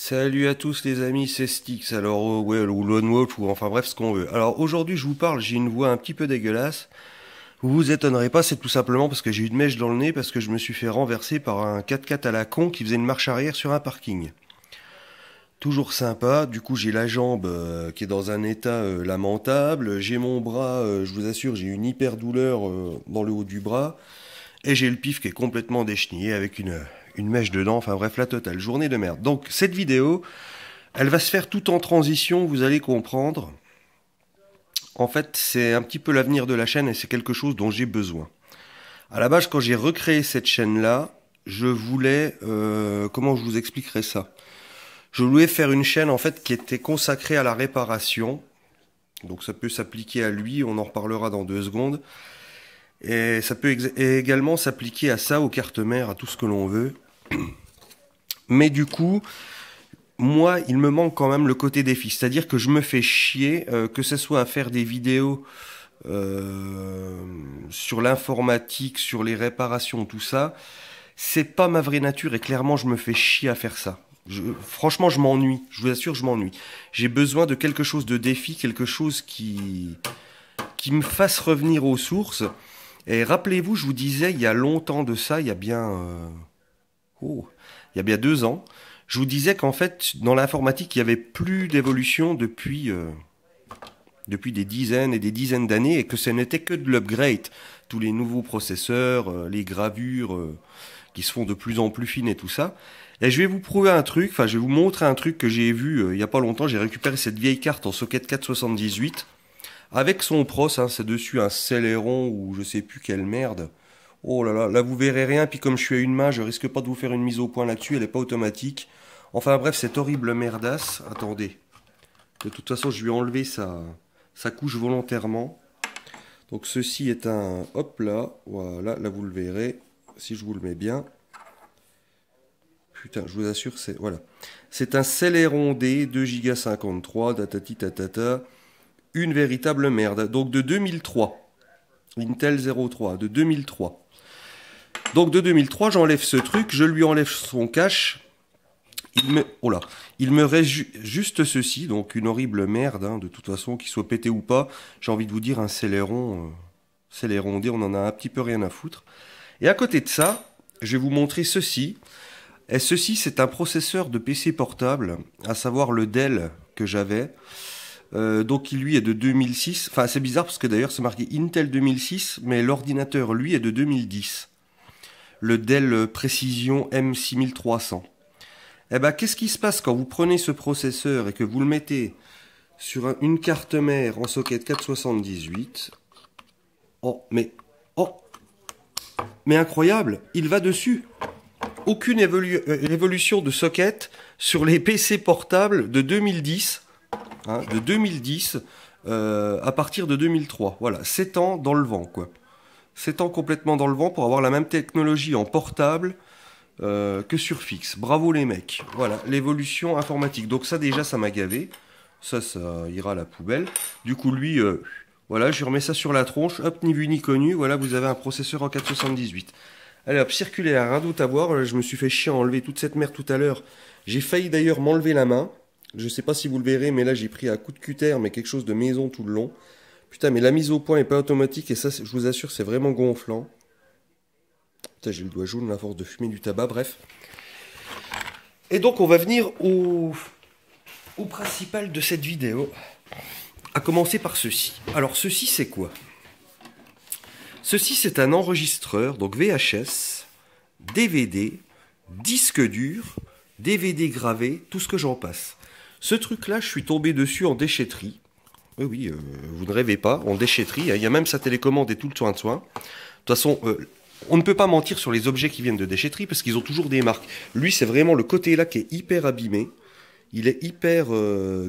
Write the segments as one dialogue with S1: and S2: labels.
S1: Salut à tous les amis, c'est Styx, alors ouais, ou Lone Wolf, ou enfin bref ce qu'on veut. Alors aujourd'hui je vous parle, j'ai une voix un petit peu dégueulasse. Vous vous étonnerez pas, c'est tout simplement parce que j'ai une mèche dans le nez, parce que je me suis fait renverser par un 4x4 à la con qui faisait une marche arrière sur un parking. Toujours sympa, du coup j'ai la jambe qui est dans un état lamentable, j'ai mon bras, je vous assure, j'ai une hyper douleur dans le haut du bras, et j'ai le pif qui est complètement déchenillé avec une mèche dedans, enfin bref la totale, journée de merde. Donc cette vidéo, elle va se faire tout en transition, vous allez comprendre. En fait, c'est un petit peu l'avenir de la chaîne et c'est quelque chose dont j'ai besoin. À la base, quand j'ai recréé cette chaîne-là, je voulais... comment je vous expliquerai ça? Je voulais faire une chaîne en fait qui était consacrée à la réparation. Donc ça peut s'appliquer à lui, on en reparlera dans 2 secondes. Et ça peut également s'appliquer à ça, aux cartes mères, à tout ce que l'on veut. Mais du coup, moi, il me manque quand même le côté défi. C'est-à-dire que je me fais chier, que ce soit à faire des vidéos sur l'informatique, sur les réparations, tout ça. C'est pas ma vraie nature et clairement, je me fais chier à faire ça. Franchement, je m'ennuie. Je vous assure, je m'ennuie. J'ai besoin de quelque chose de défi, quelque chose qui me fasse revenir aux sources. Et rappelez-vous, je vous disais, il y a longtemps de ça, il y a bien... il y a bien 2 ans, je vous disais qu'en fait, dans l'informatique, il n'y avait plus d'évolution depuis des dizaines et des dizaines d'années et que ce n'était que de l'upgrade. Tous les nouveaux processeurs, les gravures qui se font de plus en plus fines et tout ça. Et je vais vous prouver un truc, enfin je vais vous montrer un truc que j'ai vu il n'y a pas longtemps. J'ai récupéré cette vieille carte en socket 478 avec son pros, hein, c'est dessus un Celeron ou je sais plus quelle merde. Oh là là, là vous verrez rien, puis comme je suis à une main, je risque pas de vous faire une mise au point là-dessus, elle est pas automatique. Enfin bref, cette horrible merdasse. Attendez. De toute façon, je lui ai enlevé sa couche volontairement. Donc ceci est un... Hop là, voilà, là vous le verrez. Si je vous le mets bien. Putain, je vous assure, c'est... Voilà. C'est un Celeron D, 2,53 Go, tatati tatata. Une véritable merde. Donc de 2003. Intel 03, de 2003. Donc de 2003, j'enlève ce truc, je lui enlève son cache. Il me reste juste ceci, donc une horrible merde, hein, de toute façon, qu'il soit pété ou pas. J'ai envie de vous dire un Celeron, Celeron D, on en a un petit peu rien à foutre. Et à côté de ça, je vais vous montrer ceci. Et ceci, c'est un processeur de PC portable, à savoir le Dell que j'avais. Donc il lui est de 2006. Enfin, c'est bizarre parce que d'ailleurs c'est marqué Intel 2006, mais l'ordinateur lui est de 2010. Le Dell Precision M6300. Eh ben, qu'est-ce qui se passe quand vous prenez ce processeur et que vous le mettez sur une carte mère en socket 478? Oh, mais incroyable, il va dessus. Aucune évolution de socket sur les PC portables de 2010, hein, de 2010 à partir de 2003. Voilà, 7 ans dans le vent, quoi. 7 ans complètement dans le vent pour avoir la même technologie en portable que sur fixe. Bravo les mecs. Voilà, l'évolution informatique. Donc ça déjà, ça m'a gavé. Ça ira à la poubelle. Du coup, lui, voilà, je remets ça sur la tronche. Hop, ni vu ni connu. Voilà, vous avez un processeur en 478. Allez hop, circulaire, rien d'autre à voir. Je me suis fait chier à enlever toute cette merde tout à l'heure. J'ai failli d'ailleurs m'enlever la main. Je sais pas si vous le verrez, mais là j'ai pris un coup de cutter, mais quelque chose de maison tout le long. Putain, mais la mise au point est pas automatique et ça, je vous assure, c'est vraiment gonflant. Putain, j'ai le doigt jaune à force de fumer du tabac, bref. Et donc on va venir au principal de cette vidéo. À commencer par ceci. Alors ceci c'est quoi? Ceci c'est un enregistreur, donc VHS, DVD, disque dur, DVD gravé, tout ce que j'en passe. Ce truc-là, je suis tombé dessus en déchetterie. Oui, vous ne rêvez pas, en déchetterie. Il y a même sa télécommande et tout le soin de soin. De toute façon, on ne peut pas mentir sur les objets qui viennent de déchetterie parce qu'ils ont toujours des marques. Lui, c'est vraiment le côté là qui est hyper abîmé. Il est hyper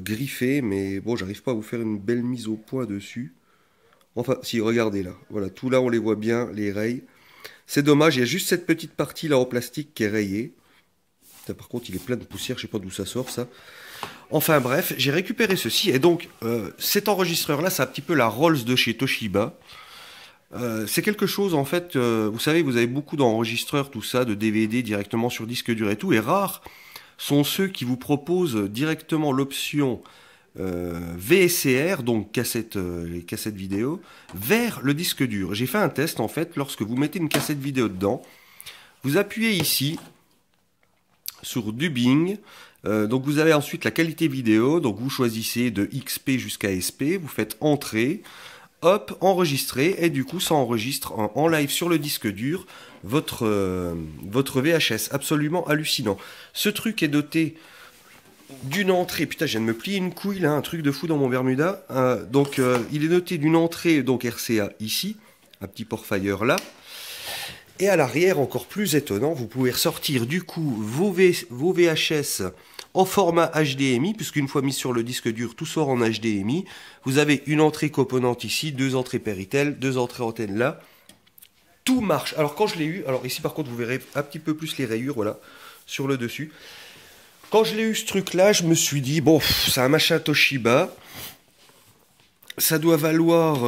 S1: griffé, mais bon, j'arrive pas à vous faire une belle mise au point dessus. Enfin, si, regardez là. Voilà, tout là, on les voit bien, les rayes. C'est dommage, il y a juste cette petite partie là en plastique qui est rayée. Putain, par contre, il est plein de poussière, je sais pas d'où ça sort ça. Enfin bref, j'ai récupéré ceci. Et donc, cet enregistreur-là, c'est un petit peu la Rolls de chez Toshiba. C'est quelque chose, en fait, vous savez, vous avez beaucoup d'enregistreurs, tout ça, de DVD directement sur disque dur et tout, et rare sont ceux qui vous proposent directement l'option VSCR, donc les cassettes vidéo, vers le disque dur. J'ai fait un test en fait, lorsque vous mettez une cassette vidéo dedans, vous appuyez ici sur Dubbing, donc vous avez ensuite la qualité vidéo, donc vous choisissez de XP jusqu'à SP, vous faites Entrée, hop, enregistrer, et du coup ça enregistre en live sur le disque dur votre VHS, absolument hallucinant. Ce truc est doté d'une entrée, putain je viens de me plier une couille là, un truc de fou dans mon Bermuda, il est doté d'une entrée donc RCA ici, un petit port Fire là, et à l'arrière encore plus étonnant, vous pouvez ressortir du coup vos VHS en format HDMI, puisqu'une fois mis sur le disque dur, tout sort en HDMI. Vous avez une entrée componente ici, deux entrées Péritel, deux entrées antennes là. Tout marche. Alors quand je l'ai eu, alors ici par contre vous verrez un petit peu plus les rayures, voilà, sur le dessus. Quand je l'ai eu ce truc là, je me suis dit, bon, c'est un machin Toshiba. Ça doit valoir,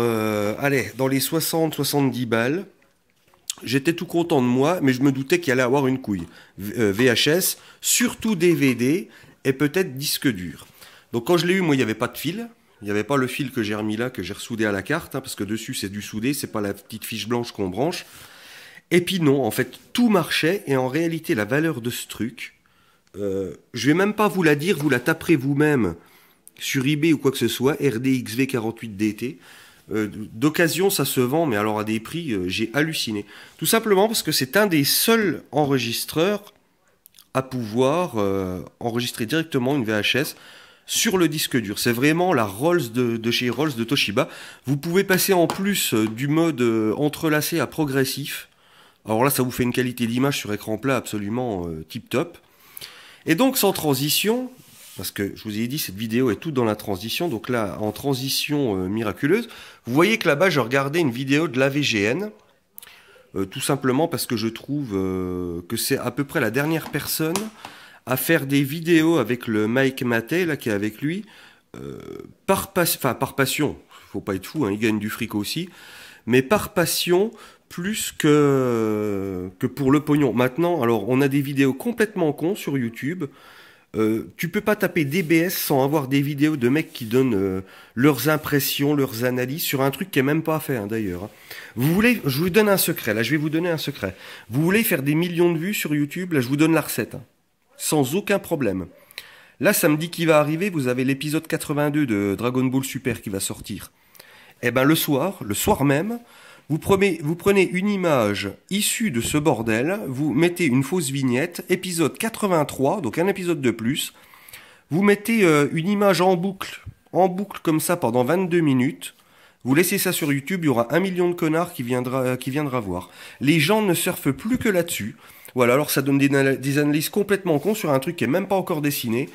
S1: allez, dans les 60-70 balles. J'étais tout content de moi, mais je me doutais qu'il allait avoir une couille. VHS, surtout DVD, et peut-être disque dur. Donc quand je l'ai eu, moi, il n'y avait pas de fil. Il n'y avait pas le fil que j'ai remis là, que j'ai ressoudé à la carte, hein, parce que dessus, c'est du soudé, c'est pas la petite fiche blanche qu'on branche. Et puis non, en fait, tout marchait, et en réalité, la valeur de ce truc, je vais même pas vous la dire, vous la taperez vous-même sur eBay ou quoi que ce soit, RDXV48DT. D'occasion, ça se vend, mais alors à des prix, j'ai halluciné. Tout simplement parce que c'est un des seuls enregistreurs à pouvoir enregistrer directement une VHS sur le disque dur. C'est vraiment la Rolls de chez Rolls de Toshiba. Vous pouvez passer en plus du mode entrelacé à progressif. Alors là, ça vous fait une qualité d'image sur écran plat absolument tip top. Et donc, sans transition, parce que je vous ai dit, cette vidéo est toute dans la transition, donc là, en transition miraculeuse, vous voyez que là-bas, je regardais une vidéo de l'AVGN, tout simplement parce que je trouve que c'est à peu près la dernière personne à faire des vidéos avec le Mike Mattei, là, qui est avec lui, par passion, faut pas être fou, hein, il gagne du fric aussi, mais par passion, plus que pour le pognon. Maintenant, alors, on a des vidéos complètement cons sur YouTube. Tu peux pas taper DBS sans avoir des vidéos de mecs qui donnent leurs impressions, leurs analyses sur un truc qui est même pas fait, hein, d'ailleurs. Hein. Vous voulez, je vous donne un secret, là, je vais vous donner un secret. Vous voulez faire des millions de vues sur YouTube, là, je vous donne la recette, hein, sans aucun problème. Là, samedi qui va arriver, vous avez l'épisode 82 de Dragon Ball Super qui va sortir. Eh ben, le soir même, vous prenez une image issue de ce bordel, vous mettez une fausse vignette, épisode 83, donc un épisode de plus, vous mettez une image en boucle comme ça pendant 22 minutes, vous laissez ça sur YouTube, il y aura 1 million de connards qui viendra voir. Les gens ne surfent plus que là-dessus. Voilà, alors ça donne des analyses complètement cons sur un truc qui est même pas encore dessiné.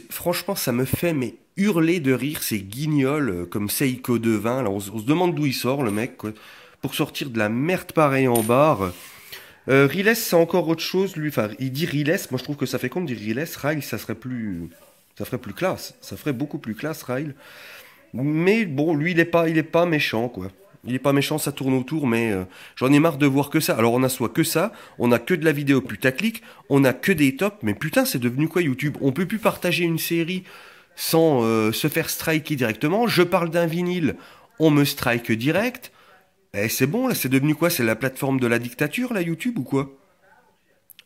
S1: Franchement, ça me fait hurler de rire, ces guignols comme Seiko Devin. Là, on se demande d'où il sort, le mec, quoi, pour sortir de la merde pareille en barre. Riles, c'est encore autre chose, lui. Enfin, il dit Riles, moi je trouve que ça fait comme dire Riles. Rail, ça ferait plus classe. Ça ferait beaucoup plus classe, Rail. Mais bon, lui, il est pas méchant, quoi. Il est pas méchant, ça tourne autour, mais j'en ai marre de voir que ça. Alors on a soit que ça, on a que de la vidéo putaclic, on a que des tops, mais putain, c'est devenu quoi YouTube? On peut plus partager une série sans se faire striker directement. Je parle d'un vinyle, on me strike direct. Eh, c'est bon, là, c'est devenu quoi? C'est la plateforme de la dictature, là, YouTube, ou quoi?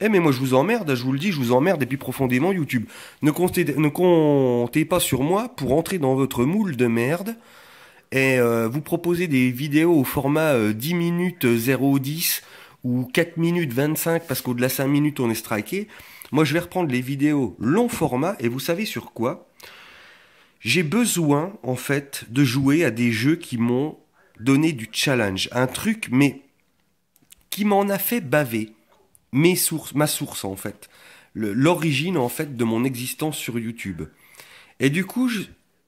S1: Eh, mais moi, je vous emmerde, je vous le dis, je vous emmerde, et puis profondément, YouTube. Ne comptez pas sur moi pour entrer dans votre moule de merde et vous proposer des vidéos au format 10 minutes 0,10 ou 4 minutes 25 parce qu'au-delà de 5 minutes on est striké. Moi je vais reprendre les vidéos long format et vous savez sur quoi? J'ai besoin en fait de jouer à des jeux qui m'ont donné du challenge. Un truc mais qui m'en a fait baver. Ma source en fait. L'origine en fait de mon existence sur YouTube. Et du coup,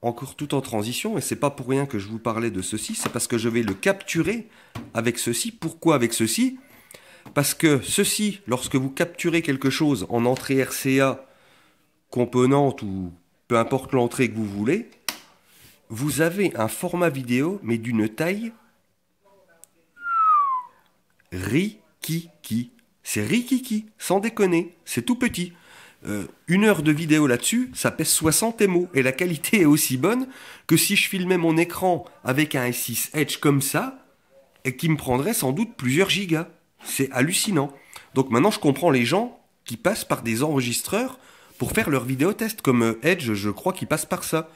S1: encore tout en transition, et c'est pas pour rien que je vous parlais de ceci, c'est parce que je vais le capturer avec ceci. Pourquoi avec ceci? Parce que ceci, lorsque vous capturez quelque chose en entrée RCA, componente ou peu importe l'entrée que vous voulez, vous avez un format vidéo, mais d'une taille rikiki. C'est rikiki, sans déconner, c'est tout petit. Une heure de vidéo là-dessus, ça pèse 60 MO. Et la qualité est aussi bonne que si je filmais mon écran avec un S6 Edge comme ça, et qui me prendrait sans doute plusieurs gigas. C'est hallucinant. Donc maintenant, je comprends les gens qui passent par des enregistreurs pour faire leurs vidéotests. Comme Edge, je crois qu'il passe par ça.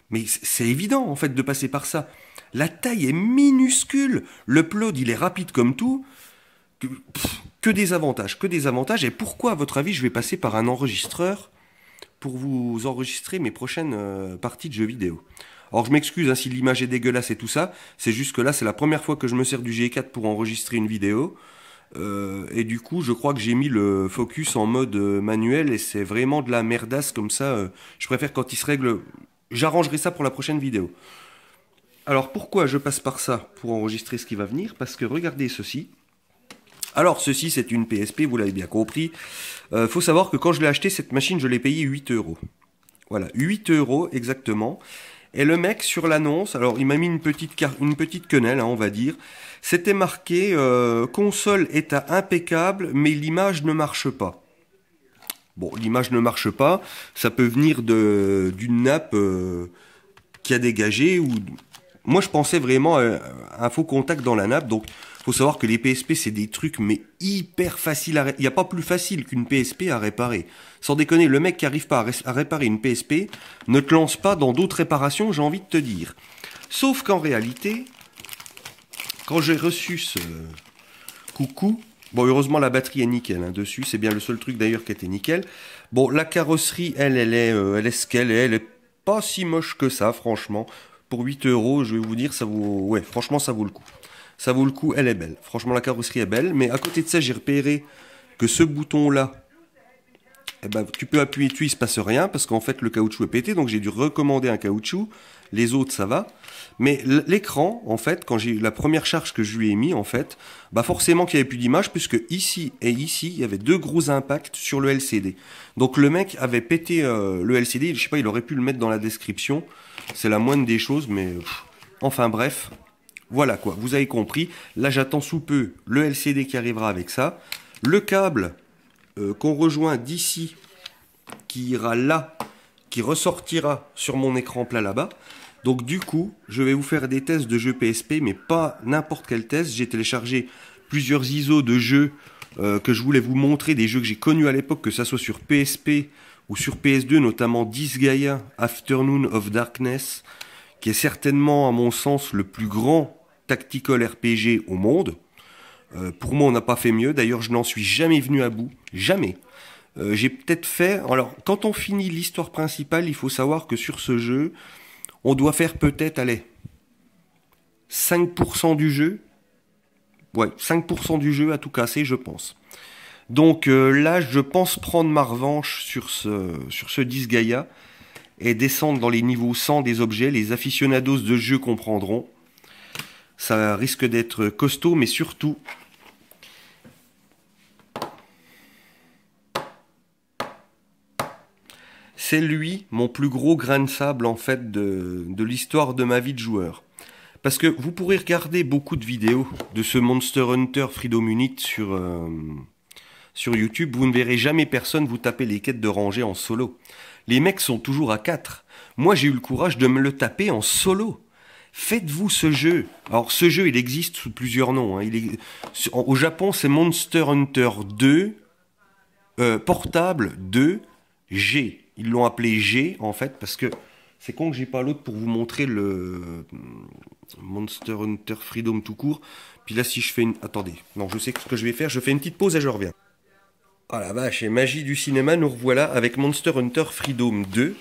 S1: Mais c'est évident, en fait, de passer par ça. La taille est minuscule. L'upload, il est rapide comme tout. Que des avantages, que des avantages. Et pourquoi, à votre avis, je vais passer par un enregistreur pour vous enregistrer mes prochaines parties de jeux vidéo? Alors je m'excuse hein, si l'image est dégueulasse et tout ça, c'est juste que là c'est la première fois que je me sers du G4 pour enregistrer une vidéo. Et du coup je crois que j'ai mis le focus en mode manuel et c'est vraiment de la merdasse comme ça. Je préfère quand il se règle, j'arrangerai ça pour la prochaine vidéo. Alors pourquoi je passe par ça pour enregistrer ce qui va venir? Parce que regardez ceci. Alors ceci c'est une PSP, vous l'avez bien compris. Faut savoir que quand je l'ai acheté cette machine je l'ai payé 8 €. Voilà, 8 € exactement. Et le mec sur l'annonce, alors il m'a mis une petite quenelle, hein, on va dire. C'était marqué console état impeccable, mais l'image ne marche pas. Bon, l'image ne marche pas, ça peut venir d'une nappe qui a dégagé ou moi je pensais vraiment à un faux contact dans la nappe. Donc faut savoir que les PSP c'est des trucs mais hyper faciles à réparer. Il n'y a pas plus facile qu'une PSP à réparer. Sans déconner, le mec qui n'arrive pas à réparer une PSP ne te lance pas dans d'autres réparations, j'ai envie de te dire. Sauf qu'en réalité, quand j'ai reçu ce coucou, bon heureusement la batterie est nickel hein, dessus, c'est bien le seul truc d'ailleurs qui était nickel. Bon la carrosserie elle est ce qu'elle est, elle est pas si moche que ça franchement. Pour 8 €, je vais vous dire, ça vaut... Ouais, franchement, ça vaut le coup. Ça vaut le coup, elle est belle. Franchement, la carrosserie est belle. Mais à côté de ça, j'ai repéré que ce bouton-là, eh ben, tu peux appuyer dessus, il se passe rien, parce qu'en fait, le caoutchouc est pété, donc j'ai dû recommander un caoutchouc. Les autres, ça va. Mais l'écran, en fait, quand j'ai eu la première charge que je lui ai mis, en fait, bah forcément qu'il n'y avait plus d'image, puisque ici et ici, il y avait deux gros impacts sur le LCD. Donc le mec avait pété le LCD, je sais pas, il aurait pu le mettre dans la description. C'est la moindre des choses, mais... Enfin bref, voilà quoi, vous avez compris. Là, j'attends sous peu le LCD qui arrivera avec ça. Le câble qu'on rejoint d'ici, qui ira là, qui ressortira sur mon écran plat là-bas. Donc du coup, je vais vous faire des tests de jeux PSP, mais pas n'importe quel test. J'ai téléchargé plusieurs ISO de jeux que je voulais vous montrer, des jeux que j'ai connus à l'époque, que ça soit sur PSP ou sur PS2, notamment Disgaea Afternoon of Darkness, qui est certainement, à mon sens, le plus grand tactical RPG au monde. Pour moi, on n'a pas fait mieux. D'ailleurs, je n'en suis jamais venu à bout. Jamais. J'ai peut-être fait... Alors, quand on finit l'histoire principale, il faut savoir que sur ce jeu, on doit faire peut-être, allez, 5% du jeu. Ouais, 5% du jeu à tout casser, je pense. Donc là, je pense prendre ma revanche sur ce Disgaea et descendre dans les niveaux 100 des objets. Les aficionados de jeu comprendront. Ça risque d'être costaud, mais surtout... C'est lui, mon plus gros grain de sable, en fait, de l'histoire de ma vie de joueur. Parce que vous pourrez regarder beaucoup de vidéos de ce Monster Hunter Freedom Unit sur YouTube, vous ne verrez jamais personne vous taper les quêtes de rangée en solo. Les mecs sont toujours à 4. Moi, j'ai eu le courage de me le taper en solo. Faites-vous ce jeu. Alors, ce jeu, il existe sous plusieurs noms. Hein. Au Japon, c'est Monster Hunter 2, Portable 2, G. Ils l'ont appelé G, en fait, parce que c'est con que j'ai pas l'autre pour vous montrer le Monster Hunter Freedom tout court. Puis là, si je fais une... Attendez, non, je sais ce que je vais faire. Je fais une petite pause et je reviens. Ah la vache, et magie du cinéma, nous revoilà avec Monster Hunter Freedom 2.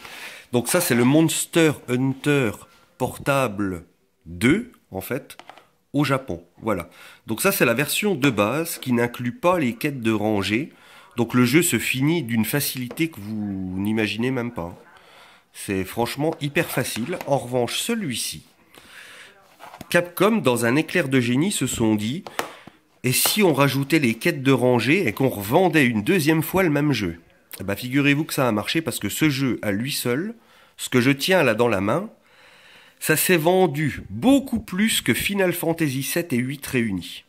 S1: Donc ça, c'est le Monster Hunter Portable 2, en fait, au Japon. Voilà. Donc ça, c'est la version de base qui n'inclut pas les quêtes de rangée. Donc le jeu se finit d'une facilité que vous n'imaginez même pas. C'est franchement hyper facile. En revanche, celui-ci, Capcom, dans un éclair de génie, se sont dit... Et si on rajoutait les quêtes de rangée et qu'on revendait une deuxième fois le même jeu? Eh ben, figurez-vous que ça a marché parce que ce jeu, à lui seul, ce que je tiens là dans la main, ça s'est vendu beaucoup plus que Final Fantasy 7 et 8 réunis.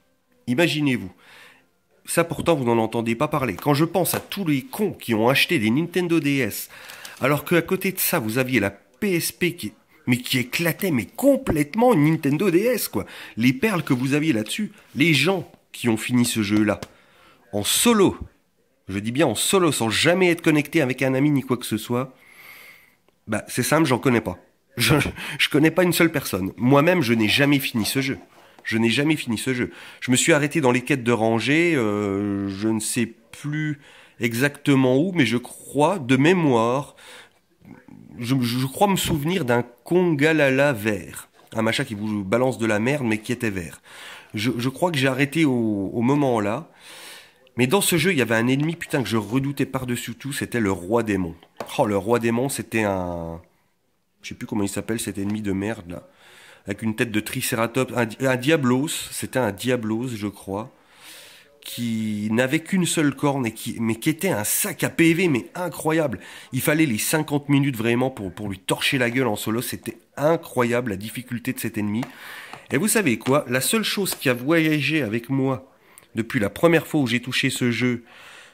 S1: Imaginez-vous. Ça pourtant vous n'en entendez pas parler. Quand je pense à tous les cons qui ont acheté des Nintendo DS, alors qu'à côté de ça vous aviez la PSP qui éclatait mais complètement une Nintendo DS quoi. Les perles que vous aviez là-dessus, les gens qui ont fini ce jeu-là en solo, je dis bien en solo, sans jamais être connecté avec un ami ni quoi que ce soit, bah c'est simple, j'en connais pas. Je connais pas une seule personne. Moi-même, je n'ai jamais fini ce jeu. Je n'ai jamais fini ce jeu. Je me suis arrêté dans les quêtes de rangée, je ne sais plus exactement où, mais je crois, de mémoire, je crois me souvenir d'un Congalala vert. Un machin qui vous balance de la merde, mais qui était vert. Je crois que j'ai arrêté au moment là. Mais dans ce jeu, il y avait un ennemi, putain, que je redoutais par-dessus tout, c'était le roi démon. Oh, le roi démon, c'était un... Je sais plus comment il s'appelle, cet ennemi de merde, là. Avec une tête de tricératops, un diablos, c'était un diablos, je crois, qui n'avait qu'une seule corne, mais qui était un sac à PV, mais incroyable. Il fallait les 50 minutes vraiment pour lui torcher la gueule en solo, c'était incroyable la difficulté de cet ennemi. Et vous savez quoi, la seule chose qui a voyagé avec moi depuis la première fois où j'ai touché ce jeu,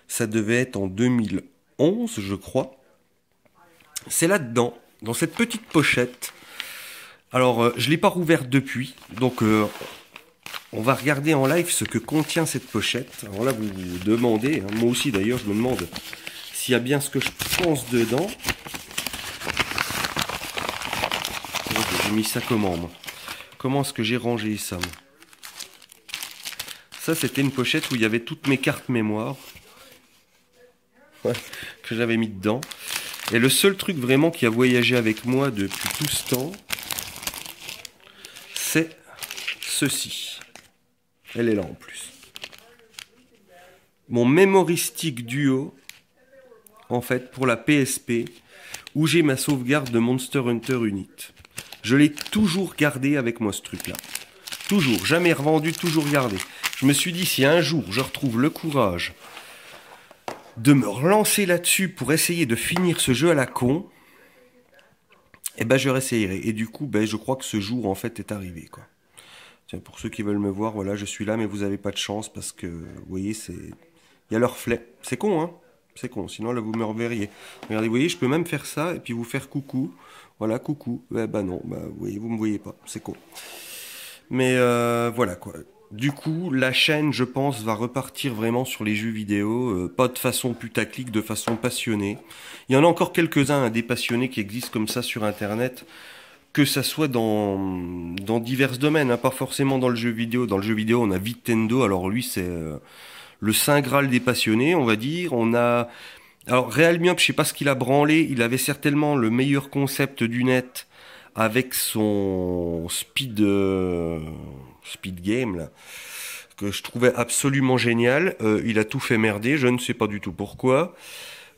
S1: ça devait être en 2011, je crois, c'est là-dedans, dans cette petite pochette. Alors, je ne l'ai pas rouverte depuis, donc on va regarder en live ce que contient cette pochette. Alors là, vous vous demandez, hein, moi aussi d'ailleurs, je me demande s'il y a bien ce que je pense dedans. J'ai mis ça comment, moi? Comment est-ce que j'ai rangé ça, moi? Ça, c'était une pochette où il y avait toutes mes cartes mémoire. Ouais, que j'avais mis dedans. Et le seul truc vraiment qui a voyagé avec moi depuis tout ce temps, c'est ceci. Elle est là en plus. Mon Memory Stick Duo, en fait, pour la PSP, où j'ai ma sauvegarde de Monster Hunter Unit. Je l'ai toujours gardé avec moi, ce truc-là. Toujours, jamais revendu, toujours gardé. Je me suis dit, si un jour je retrouve le courage de me relancer là-dessus pour essayer de finir ce jeu à la con, eh ben je réessayerai. Et du coup, ben, je crois que ce jour, en fait, est arrivé, quoi. Tiens, pour ceux qui veulent me voir, voilà, je suis là, mais vous n'avez pas de chance parce que, vous voyez, c'est... Il y a leur reflet. C'est con, hein? C'est con, sinon là, vous me reverriez. Regardez, vous voyez, je peux même faire ça et puis vous faire coucou. Voilà, coucou. Eh ben non, bah, vous voyez, vous me voyez pas. C'est con. Mais voilà, quoi. Du coup, la chaîne, je pense, va repartir vraiment sur les jeux vidéo, pas de façon putaclic, de façon passionnée. Il y en a encore quelques-uns, hein, des passionnés qui existent comme ça sur Internet, que ça soit dans divers domaines, hein, pas forcément dans le jeu vidéo. Dans le jeu vidéo, on a Vitendo, alors lui, c'est le saint graal des passionnés, on va dire. On a... Alors, Realmiop, je sais pas ce qu'il a branlé, il avait certainement le meilleur concept du net, avec son speed game là, que je trouvais absolument génial. Il a tout fait merder, je ne sais pas du tout pourquoi.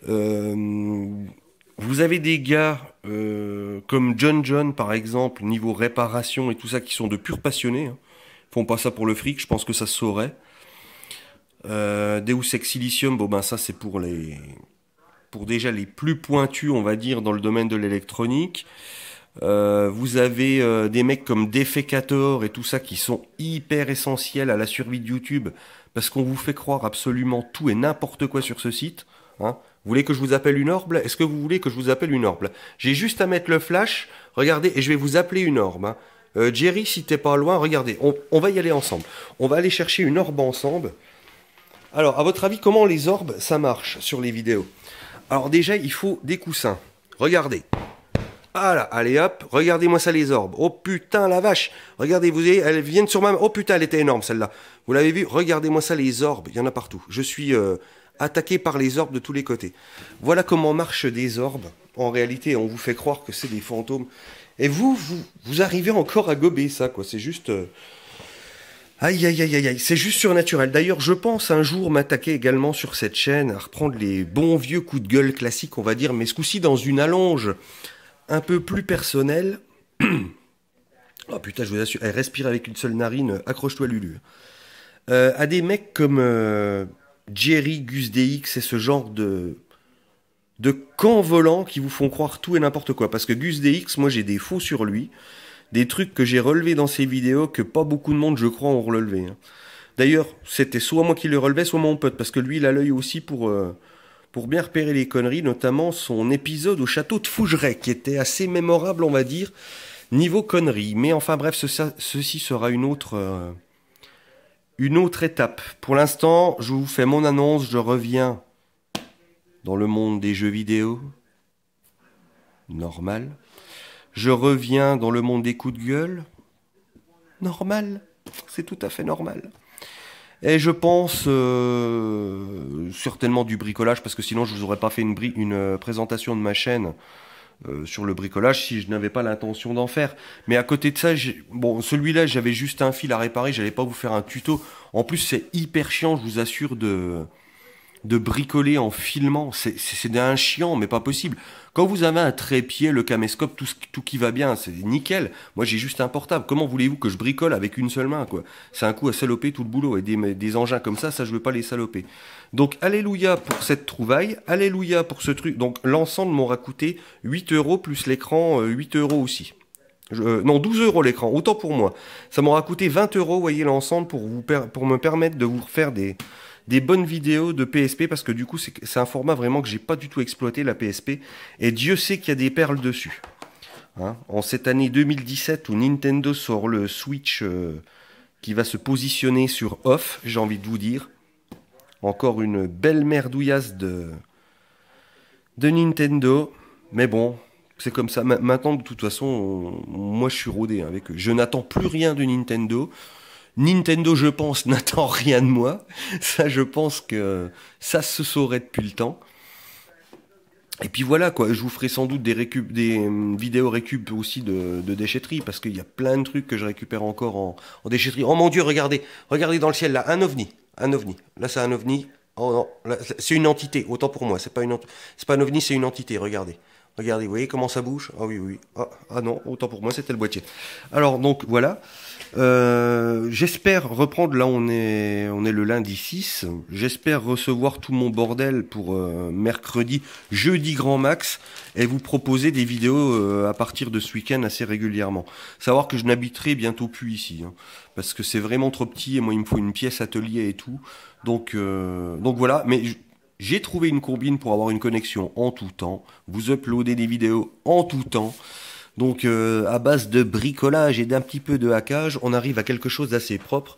S1: Vous avez des gars comme John par exemple, niveau réparation et tout ça, qui sont de purs passionnés, hein. Ils font pas ça pour le fric, je pense que ça se saurait. Deus Ex Silicium, bon ben ça c'est pour déjà les plus pointus, on va dire, dans le domaine de l'électronique. Vous avez des mecs comme Defecator et tout ça qui sont hyper essentiels à la survie de YouTube parce qu'on vous fait croire absolument tout et n'importe quoi sur ce site, hein. Vous voulez que je vous appelle une orbe? Est-ce que vous voulez que je vous appelle une orbe? J'ai juste à mettre le flash, regardez, et je vais vous appeler une orbe, hein. Jerry, si t'es pas loin, regardez, on va y aller ensemble. On va aller chercher une orbe ensemble. Alors, à votre avis, comment les orbes, ça marche sur les vidéos? Alors déjà, il faut des coussins. Regardez. Voilà, allez hop, regardez-moi ça les orbes. Oh putain la vache. Regardez, vous voyez, elles viennent sur ma... Oh putain, elle était énorme celle-là. Vous l'avez vu? Regardez-moi ça les orbes, il y en a partout. Je suis attaqué par les orbes de tous les côtés. Voilà comment marchent des orbes. En réalité, on vous fait croire que c'est des fantômes. Et vous arrivez encore à gober ça, quoi. C'est juste... Aïe, aïe, aïe, aïe, aïe, c'est juste surnaturel. D'ailleurs, je pense un jour m'attaquer également sur cette chaîne, à reprendre les bons vieux coups de gueule classiques, on va dire, mais ce coup-ci dans une allonge un peu plus personnelle. Oh putain, je vous assure, elle respire avec une seule narine, accroche-toi Lulu. À des mecs comme Jerry, Gus DX et ce genre de camps volants qui vous font croire tout et n'importe quoi. Parce que Gus DX, moi j'ai des faux sur lui. Des trucs que j'ai relevés dans ces vidéos que pas beaucoup de monde, je crois, ont relevé, hein. D'ailleurs, c'était soit moi qui le relevais, soit mon pote, parce que lui, il a l'œil aussi pour bien repérer les conneries, notamment son épisode au château de Fougeray, qui était assez mémorable, on va dire, niveau conneries. Mais enfin bref, ceci sera une autre étape. Pour l'instant, je vous fais mon annonce, je reviens dans le monde des jeux vidéo. Normal. Je reviens dans le monde des coups de gueule. Normal. C'est tout à fait normal. Et je pense certainement du bricolage, parce que sinon je vous aurais pas fait une présentation de ma chaîne sur le bricolage si je n'avais pas l'intention d'en faire. Mais à côté de ça, bon, celui-là, j'avais juste un fil à réparer, j'allais pas vous faire un tuto. En plus, c'est hyper chiant, je vous assure, de bricoler en filmant. C'est d'un chiant, mais pas possible. Quand vous avez un trépied, le caméscope, tout qui va bien, c'est nickel. Moi, j'ai juste un portable. Comment voulez-vous que je bricole avec une seule main, quoi? C'est un coup à saloper tout le boulot. Et des engins comme ça, je veux pas les saloper. Donc, alléluia pour cette trouvaille. Alléluia pour ce truc. Donc, l'ensemble m'aura coûté 8 euros plus l'écran, 8 euros aussi. Non, 12 euros l'écran, autant pour moi. Ça m'aura coûté 20 euros, vous voyez, l'ensemble pour me permettre de vous refaire des bonnes vidéos de PSP, parce que du coup c'est un format vraiment que j'ai pas du tout exploité, la PSP, et Dieu sait qu'il y a des perles dessus. Hein, en cette année 2017 où Nintendo sort le Switch qui va se positionner sur off, j'ai envie de vous dire, encore une belle merdouillasse de Nintendo, mais bon, c'est comme ça. Maintenant, de toute façon, moi je suis rodé avec eux. Je n'attends plus rien de Nintendo. Nintendo, je pense, n'attend rien de moi. Ça, je pense que ça se saurait depuis le temps. Et puis voilà, quoi. Je vous ferai sans doute des vidéos récup aussi de déchetterie, parce qu'il y a plein de trucs que je récupère encore en déchetterie. Oh mon Dieu, regardez dans le ciel là, un ovni. Là, c'est un ovni. Oh non, c'est une entité. Autant pour moi, c'est pas un ovni, c'est une entité. Regardez, vous voyez comment ça bouge? Ah oui. Ah non, autant pour moi, c'était le boîtier. Alors donc voilà. J'espère reprendre, là on est le lundi 6, j'espère recevoir tout mon bordel pour mercredi, jeudi grand max, et vous proposer des vidéos à partir de ce week-end assez régulièrement. Savoir que je n'habiterai bientôt plus ici, hein, parce que c'est vraiment trop petit, et moi il me faut une pièce atelier et tout, donc voilà, mais j'ai trouvé une combine pour avoir une connexion en tout temps, vous uploader des vidéos en tout temps. Donc à base de bricolage et d'un petit peu de hackage, on arrive à quelque chose d'assez propre.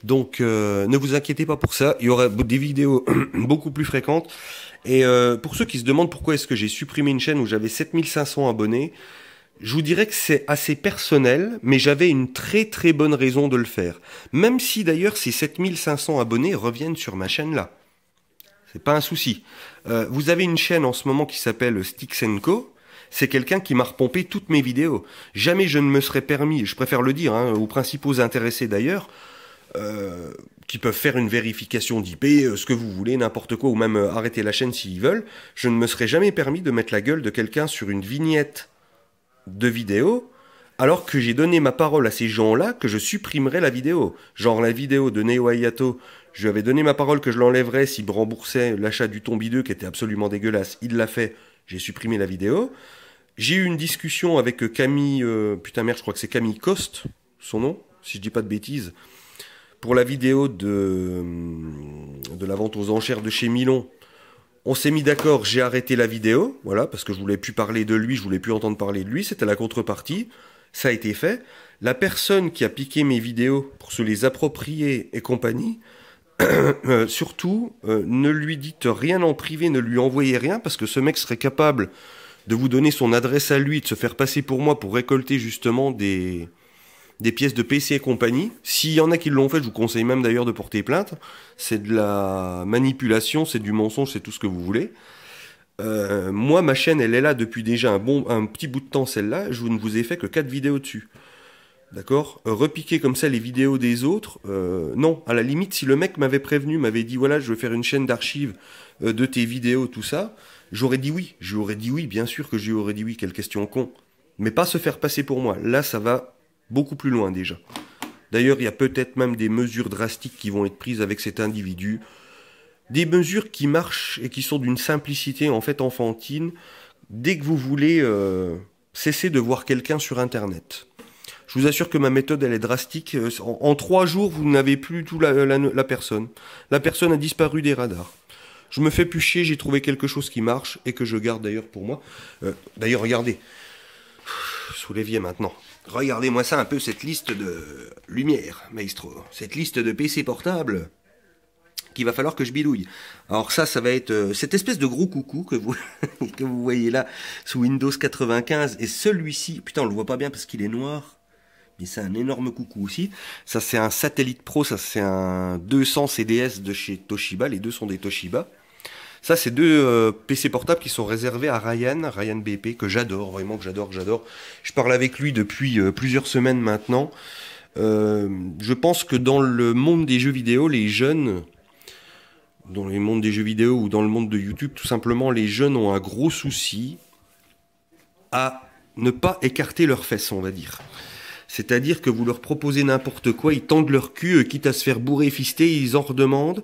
S1: Donc ne vous inquiétez pas pour ça, il y aura des vidéos beaucoup plus fréquentes. Et pour ceux qui se demandent pourquoi est-ce que j'ai supprimé une chaîne où j'avais 7500 abonnés, je vous dirais que c'est assez personnel, mais j'avais une très très bonne raison de le faire. Même si d'ailleurs ces 7500 abonnés reviennent sur ma chaîne là. C'est pas un souci. Vous avez une chaîne en ce moment qui s'appelle Sticks & Co. C'est quelqu'un qui m'a repompé toutes mes vidéos. Jamais je ne me serais permis, je préfère le dire, hein, aux principaux intéressés d'ailleurs, qui peuvent faire une vérification d'IP, ce que vous voulez, n'importe quoi, ou même arrêter la chaîne s'ils veulent. Je ne me serais jamais permis de mettre la gueule de quelqu'un sur une vignette de vidéo, alors que j'ai donné ma parole à ces gens-là que je supprimerais la vidéo. Genre la vidéo de Neo Ayato, je lui avais donné ma parole que je l'enlèverais s'il me remboursait l'achat du Tombi 2 qui était absolument dégueulasse. Il l'a fait, j'ai supprimé la vidéo. J'ai eu une discussion avec Camille, putain merde, je crois que c'est Camille Coste, son nom, si je dis pas de bêtises, pour la vidéo de la vente aux enchères de chez Milon. On s'est mis d'accord, j'ai arrêté la vidéo, voilà, parce que je voulais plus parler de lui, je voulais plus entendre parler de lui, c'était la contrepartie, ça a été fait. La personne qui a piqué mes vidéos pour se les approprier et compagnie, surtout, ne lui dites rien en privé, ne lui envoyez rien, parce que ce mec serait capable de vous donner son adresse à lui, de se faire passer pour moi pour récolter justement des pièces de PC et compagnie. S'il y en a qui l'ont fait, je vous conseille même d'ailleurs de porter plainte. C'est de la manipulation, c'est du mensonge, c'est tout ce que vous voulez. Moi, ma chaîne, elle est là depuis déjà un petit bout de temps, celle-là. Je ne vous ai fait que 4 vidéos dessus. D'accord, repiquer comme ça les vidéos des autres, non. À la limite, si le mec m'avait prévenu, m'avait dit, voilà, je veux faire une chaîne d'archives de tes vidéos, tout ça, j'aurais dit oui. J'aurais dit oui, bien sûr que je lui aurais dit oui, quelle question con. Mais pas se faire passer pour moi. Là, ça va beaucoup plus loin déjà. D'ailleurs, il y a peut-être même des mesures drastiques qui vont être prises avec cet individu. Des mesures qui marchent et qui sont d'une simplicité en fait enfantine, dès que vous voulez cesser de voir quelqu'un sur Internet. Je vous assure que ma méthode, elle est drastique. En 3 jours, vous n'avez plus tout la personne. La personne a disparu des radars. Je me fais plus chier, j'ai trouvé quelque chose qui marche et que je garde d'ailleurs pour moi. D'ailleurs, regardez. Sous l'évier maintenant. Regardez-moi ça un peu, cette liste de lumière, maestro. Cette liste de PC portable qu'il va falloir que je bidouille. Alors ça va être cette espèce de gros coucou que vous, que vous voyez là sous Windows 95. Et celui-ci, putain on le voit pas bien parce qu'il est noir. Mais c'est un énorme coucou aussi. Ça c'est un Satellite Pro, ça c'est un 200 CDS de chez Toshiba. Les deux sont des Toshiba. Ça, c'est deux PC portables qui sont réservés à Ryan BP, que j'adore, vraiment que j'adore. Je parle avec lui depuis plusieurs semaines maintenant. Je pense que dans le monde des jeux vidéo, les jeunes, dans le monde des jeux vidéo ou dans le monde de YouTube, tout simplement, les jeunes ont un gros souci à ne pas écarter leurs fesses, on va dire. C'est-à-dire que vous leur proposez n'importe quoi, ils tendent leur cul, quitte à se faire bourrer, fister, ils en redemandent.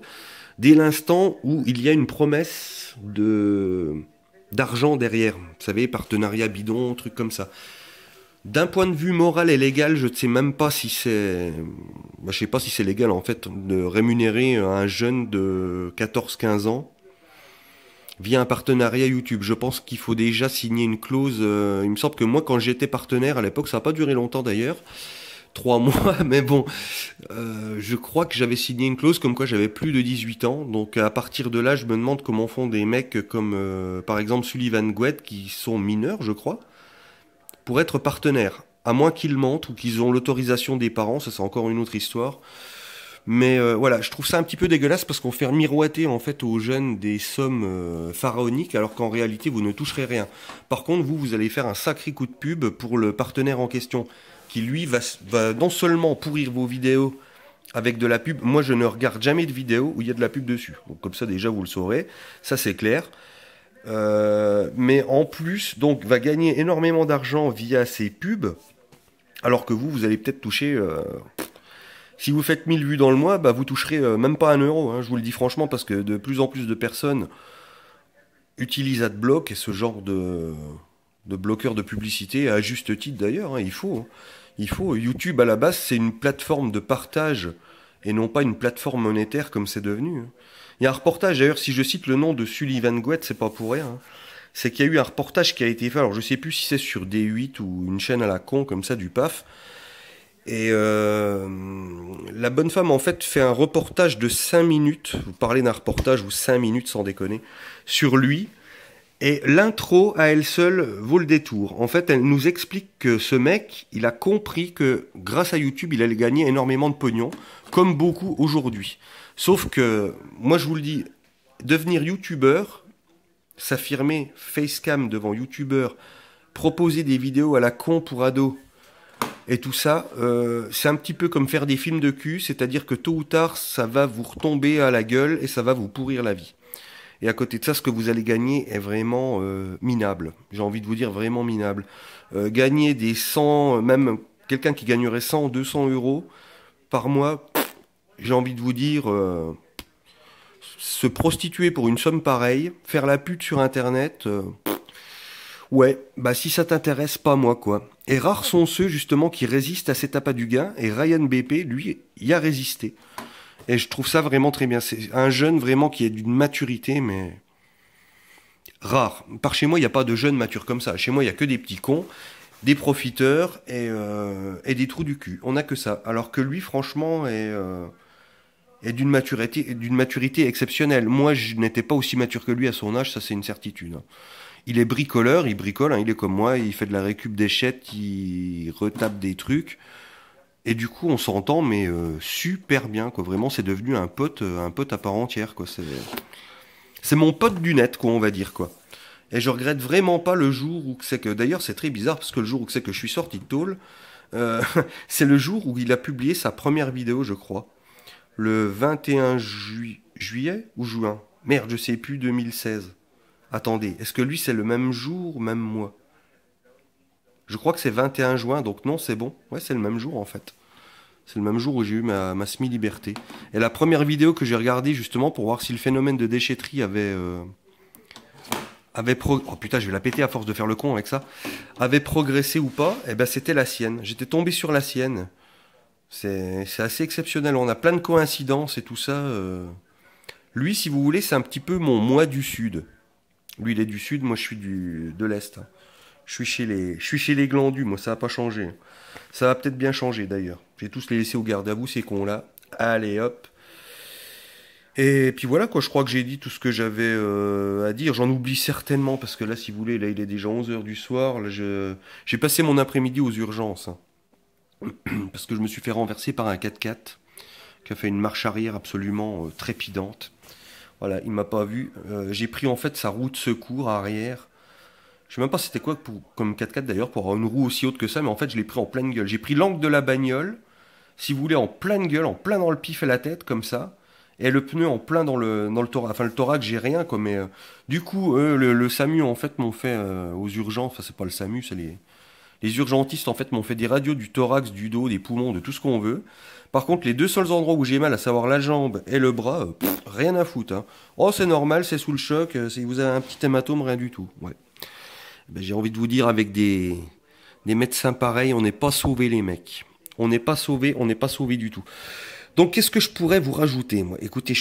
S1: Dès l'instant où il y a une promesse d'argent derrière, vous savez, partenariat bidon, truc comme ça. D'un point de vue moral et légal, je ne sais même pas si c'est... je sais pas si c'est légal en fait de rémunérer un jeune de 14-15 ans via un partenariat YouTube. Je pense qu'il faut déjà signer une clause. Il me semble que moi quand j'étais partenaire à l'époque, ça n'a pas duré longtemps d'ailleurs, 3 mois, mais bon, je crois que j'avais signé une clause comme quoi j'avais plus de 18 ans, donc à partir de là, je me demande comment font des mecs comme, par exemple, Sullivan Gouet, qui sont mineurs, je crois, pour être partenaires, à moins qu'ils mentent ou qu'ils ont l'autorisation des parents, ça c'est encore une autre histoire. Mais voilà, je trouve ça un petit peu dégueulasse parce qu'on fait miroiter en fait aux jeunes des sommes pharaoniques alors qu'en réalité vous ne toucherez rien. Par contre, vous allez faire un sacré coup de pub pour le partenaire en question, qui lui va non seulement pourrir vos vidéos avec de la pub. Moi je ne regarde jamais de vidéos où il y a de la pub dessus, donc comme ça déjà vous le saurez, ça c'est clair. Mais en plus donc va gagner énormément d'argent via ces pubs, alors que vous allez peut-être toucher si vous faites 1000 vues dans le mois, bah vous toucherez même pas 1 euro, hein, je vous le dis franchement, parce que de plus en plus de personnes utilisent AdBlock et ce genre de bloqueur de publicité, à juste titre d'ailleurs, hein, il faut. Hein. Il faut. YouTube, à la base, c'est une plateforme de partage et non pas une plateforme monétaire comme c'est devenu. Hein. Il y a un reportage, d'ailleurs, si je cite le nom de Sullivan Gouet, c'est pas pour rien. Hein. C'est qu'il y a eu un reportage qui a été fait, alors je sais plus si c'est sur D8 ou une chaîne à la con, comme ça, du PAF. Et la bonne femme, en fait, fait un reportage de 5 minutes. Vous parlez d'un reportage ou 5 minutes, sans déconner, sur lui. Et l'intro, à elle seule, vaut le détour. En fait, elle nous explique que ce mec, il a compris que grâce à YouTube, il allait gagner énormément de pognon, comme beaucoup aujourd'hui. Sauf que, moi je vous le dis, devenir youtubeur, s'affirmer facecam devant youtubeur, proposer des vidéos à la con pour ados, et tout ça, c'est un petit peu comme faire des films de cul, c'est-à-dire que tôt ou tard, ça va vous retomber à la gueule et ça va vous pourrir la vie. Et à côté de ça, ce que vous allez gagner est vraiment minable. J'ai envie de vous dire vraiment minable. Gagner des 100, même quelqu'un qui gagnerait 100, 200 euros par mois, j'ai envie de vous dire, se prostituer pour une somme pareille, faire la pute sur Internet, ouais, bah si ça t'intéresse, pas moi quoi. Et rares sont ceux justement qui résistent à cet appât du gain, et Ryan BP, lui, y a résisté. Et je trouve ça vraiment très bien. C'est un jeune vraiment qui est d'une maturité, mais rare. Par chez moi, il n'y a pas de jeunes matures comme ça. Chez moi, il n'y a que des petits cons, des profiteurs et des trous du cul. On n'a que ça. Alors que lui, franchement, est d'une maturité exceptionnelle. Moi, je n'étais pas aussi mature que lui à son âge, ça c'est une certitude. Il est bricoleur, il bricole, hein, il est comme moi, il fait de la récup d'échecs, il retape des trucs. Et du coup, on s'entend, mais super bien, quoi. Vraiment, c'est devenu un pote à part entière, quoi. C'est mon pote du net, quoi, on va dire, quoi. Et je regrette vraiment pas le jour où c'est que... D'ailleurs, c'est très bizarre, parce que le jour où c'est que je suis sorti de tôle, c'est le jour où il a publié sa première vidéo, je crois. Le 21 juillet ou juin? Merde, je sais plus, 2016. Attendez, est-ce que lui, c'est le même jour ou même mois? Je crois que c'est 21 juin, donc non, c'est bon. Ouais, c'est le même jour, en fait. C'est le même jour où j'ai eu ma semi-liberté. Et la première vidéo que j'ai regardée, justement, pour voir si le phénomène de déchetterie oh putain, je vais la péter à force de faire le con avec ça, avait progressé ou pas, et ben c'était la sienne. J'étais tombé sur la sienne. C'est assez exceptionnel. On a plein de coïncidences et tout ça. Lui, si vous voulez, c'est un petit peu mon moi du Sud. Lui, il est du Sud, moi je suis de l'Est. Je suis chez les glandus, moi ça va pas changer. Ça va peut-être bien changer d'ailleurs. Je vais tous les laisser au garde à vous, ces cons-là. Allez hop. Et puis voilà quoi, je crois que j'ai dit tout ce que j'avais à dire. J'en oublie certainement parce que là, si vous voulez, là il est déjà 11 heures du soir. Là, j'ai passé mon après-midi aux urgences, hein. Parce que je me suis fait renverser par un 4x4 qui a fait une marche arrière absolument trépidante. Voilà, il m'a pas vu. J'ai pris en fait sa roue de secours arrière. Je sais même pas c'était quoi comme 4x4 d'ailleurs pour avoir une roue aussi haute que ça, mais en fait je l'ai pris en pleine gueule. J'ai pris l'angle de la bagnole, si vous voulez, en pleine gueule, en plein dans le pif et la tête, comme ça. Et le pneu en plein dans le thorax. Enfin, le thorax, j'ai rien, quoi. Mais du coup, le SAMU, en fait, m'ont fait aux urgences. Enfin, c'est pas le SAMU, c'est les urgentistes, en fait, m'ont fait des radios du thorax, du dos, des poumons, de tout ce qu'on veut. Par contre, les deux seuls endroits où j'ai mal, à savoir la jambe et le bras, rien à foutre, hein. Oh, c'est normal, c'est sous le choc. Si vous avez un petit hématome, rien du tout. Ouais. Ben, j'ai envie de vous dire, avec des médecins pareils, on n'est pas sauvés, les mecs. On n'est pas sauvés, on n'est pas sauvés du tout. Donc, qu'est-ce que je pourrais vous rajouter, moi? Écoutez,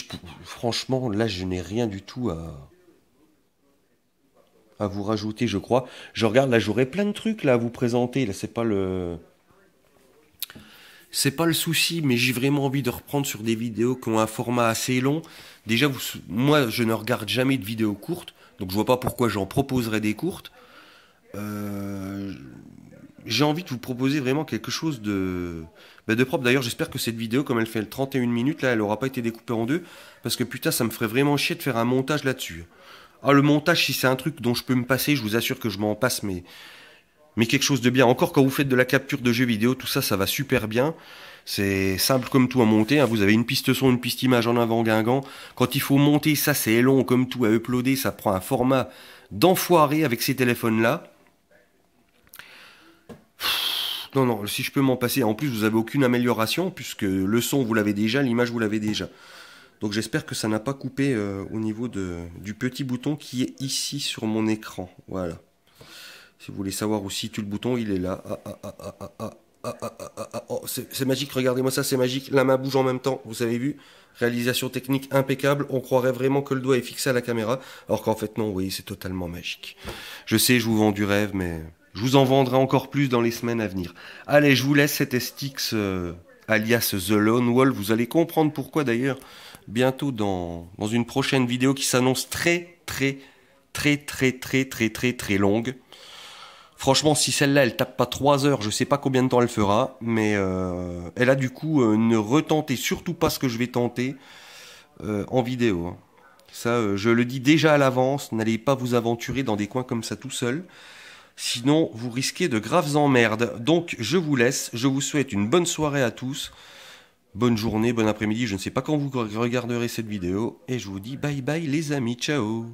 S1: franchement, là, je n'ai rien du tout à vous rajouter, je crois. Je regarde, là, j'aurais plein de trucs là à vous présenter. Là, c'est pas le souci, mais j'ai vraiment envie de reprendre sur des vidéos qui ont un format assez long. Déjà, moi, je ne regarde jamais de vidéos courtes, donc je vois pas pourquoi j'en proposerais des courtes. Euh, j'ai envie de vous proposer vraiment quelque chose de propre. D'ailleurs, j'espère que cette vidéo, comme elle fait le 31 minutes, là, elle aura pas été découpée en deux. Parce que putain, ça me ferait vraiment chier de faire un montage là-dessus. Ah, le montage, si c'est un truc dont je peux me passer, je vous assure que je m'en passe, mais quelque chose de bien. Encore quand vous faites de la capture de jeux vidéo, tout ça, ça va super bien. C'est simple comme tout à monter, hein. Vous avez une piste son, une piste image en avant Guingamp. Quand il faut monter, ça c'est long comme tout à uploader. Ça prend un format d'enfoiré avec ces téléphones-là. Non, non, si je peux m'en passer. En plus, vous avez aucune amélioration, puisque le son, vous l'avez déjà, l'image, vous l'avez déjà. Donc j'espère que ça n'a pas coupé au niveau du petit bouton qui est ici sur mon écran. Voilà. Si vous voulez savoir où situe le bouton, il est là. Oh, c'est magique, regardez-moi ça, c'est magique. La main bouge en même temps, vous avez vu? Réalisation technique impeccable. On croirait vraiment que le doigt est fixé à la caméra. Alors qu'en fait, non, oui, c'est totalement magique. Je sais, je vous vends du rêve, mais je vous en vendrai encore plus dans les semaines à venir. Allez, je vous laisse cet STX alias The Lone Wolf. Vous allez comprendre pourquoi d'ailleurs bientôt dans une prochaine vidéo qui s'annonce très très longue. Franchement, si celle-là, elle tape pas 3 heures, je sais pas combien de temps elle fera, mais elle a du coup, ne retentez surtout pas ce que je vais tenter en vidéo, hein. Ça, je le dis déjà à l'avance, n'allez pas vous aventurer dans des coins comme ça tout seul, sinon vous risquez de graves emmerdes. Donc, je vous laisse, je vous souhaite une bonne soirée à tous, bonne journée, bon après-midi, je ne sais pas quand vous regarderez cette vidéo, et je vous dis bye bye les amis, ciao.